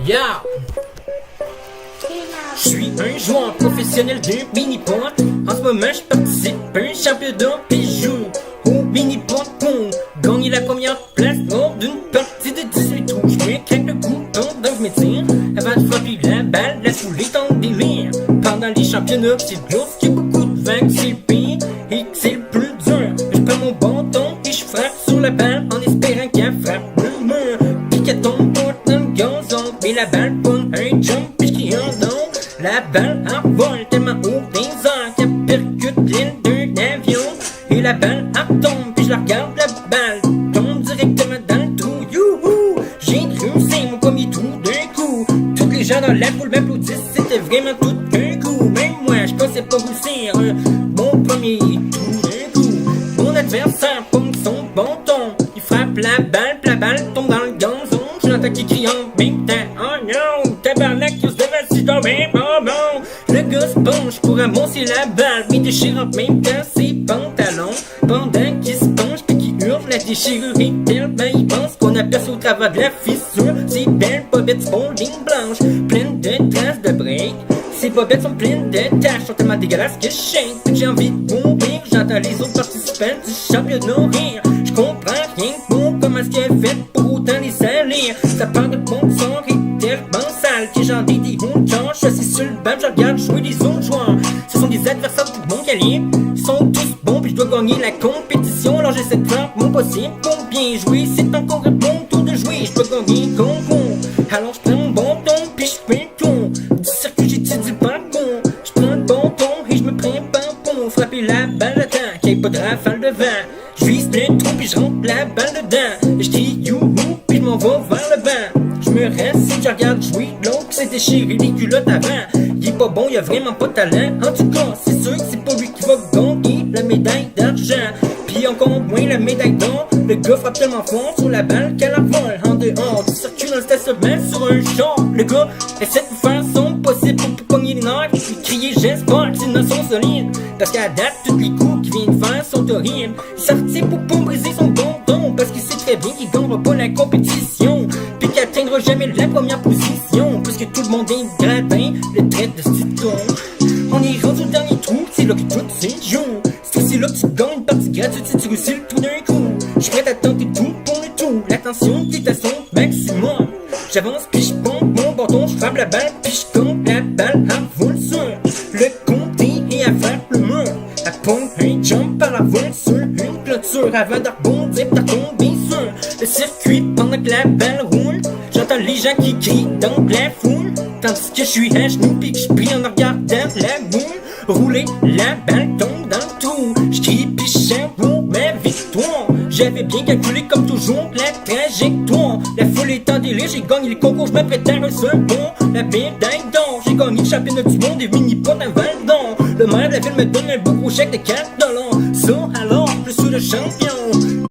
Yeah! Je suis un joueur professionnel de mini-pot. En ce moment, je participe à un championnat et joue au mini-pot pour gagner la première place lors d'une partie de 18 trous. Je me craque le cou pendant que je m'étire avant de frapper la balle, la foule est en délire. Pendant les championnats, c'est lorsqu'il y a beaucoup de vagues, c'est le pire et que c'est le plus dur. Je prends mon bâton et je frappe sur la balle en espérant qu'elle frappe le mur. Puis qu'elle tombe pas dans le gazon, mais la balle pogne un jump puis je crie un nom. La balle envole tellement haut des airs qu'elle percute l'aile d'un avion. Et la balle tombe, puis je la regarde, la balle tombe directement dans le trou. Youhou! J'ai réussi mon premier trou d'un coup. Tous les gens dans la foule m'applaudissent, c'était vraiment tout d'un coup. Même moi, je pensais pas réussir mon premier trou d'un coup. Mon adversaire pomme son bâton, il frappe la balle tombe dans le gazon. Je l'entends qui crie en même temps. Oh non, tabarnak, tu se devait si dans mes bonbons. Le gars se penche pour ramasser la balle, mais déchire en même temps ses pantalons. Pendant qu'il se penche puis qu'il hurle, la déchirure est telle, ben il pense qu'on aperçoit au travers de la fissure ces belles bobettes bowling blanches, pleines de traces de break. Ces bobettes sont pleines de taches, sont tellement dégueulasses que je shake. J'ai envie de mourir, j'entends les autres participants du championnat rire. Je comprends rien pour comment est-ce qu'elle fait pour autant les salir. Ça part de bon sang et tellement sale que j'en ai des hauts de genre. Je suis assis sur le banc, je regarde jouer les autres joueurs. Ce sont des adversaires de bon calibre, ils sont tous bons puis je dois gagner la compétition. Alors j'essaie de faire mon possible pour bien jouer. C'est encore un bon tour de jouer, je peux gagner concours. Alors je prends mon bâton puis je fais le tour du circuit, j'étudie le parcours. Je prends le bâton et je me prépare pour frapper la balle à temps, qu'il n'y ait pas de rafale de vent. Je vise le trou puis je rentre la balle dedans. Je crie youhou puis je m'en vais vers le banc. Je me reste, je regarde jouer l'autre qui s'est déchiré les culottes avant. Il est pas bon, il a vraiment pas de talent. En tout cas, c'est sûr que c'est pas lui qui va gagner la médaille d'argent. Puis encore moins la médaille d'or. Le gars frappe tellement fort sur la balle qu'elle envole en dehors du circuit dans le stationnement sur un char. Le gars essaie de faire son possible pour pogner les nerfs puis crier j'espère que c'est une notion solide. Parce qu'à date, tous les coups qu'il vient de faire sont horribles. Il sortit pour pas briser son bâton parce qu'il sait très bien qu'il gagnera pas la compétition. Puis qu'il atteindra jamais la première position. Puisque tout le monde est gratin, le trait de citron. On est rendu au dernier trou, c'est là que tout se joue. C'est aussi là que tu gagnes une partie gratuite si tu réussis le trou d'un coup. J'suis prêt à tenter tout pour le tout. L'attention est à son maximum. J'avance puis j'pompe mon bâton, j'frappe la balle puis j'compte la balle à vol sur le côté et à faire le mur. À pompe un jump par la vol sur une clôture avant de rebondir pis de tomber sur le circuit pendant que la balle roule. J'entends les gens qui crient dans la foule, tandis que je suis à genoux pis que j'prie en regardant la boule. Rouler, la balle tombe dans le trou. J'crie pis j'chante pour ma victoire. J'avais bien calculé comme toujours la trajectoire. La foule est en délire, j'ai gagné le concours, j'm'apprête à un second. La médaille d'or, j'ai gagné le championnat du monde des mini-pots à Val-d'Or. Le maire de la ville me donne un beau gros chèque de $4. Ça alors, je suis le champion.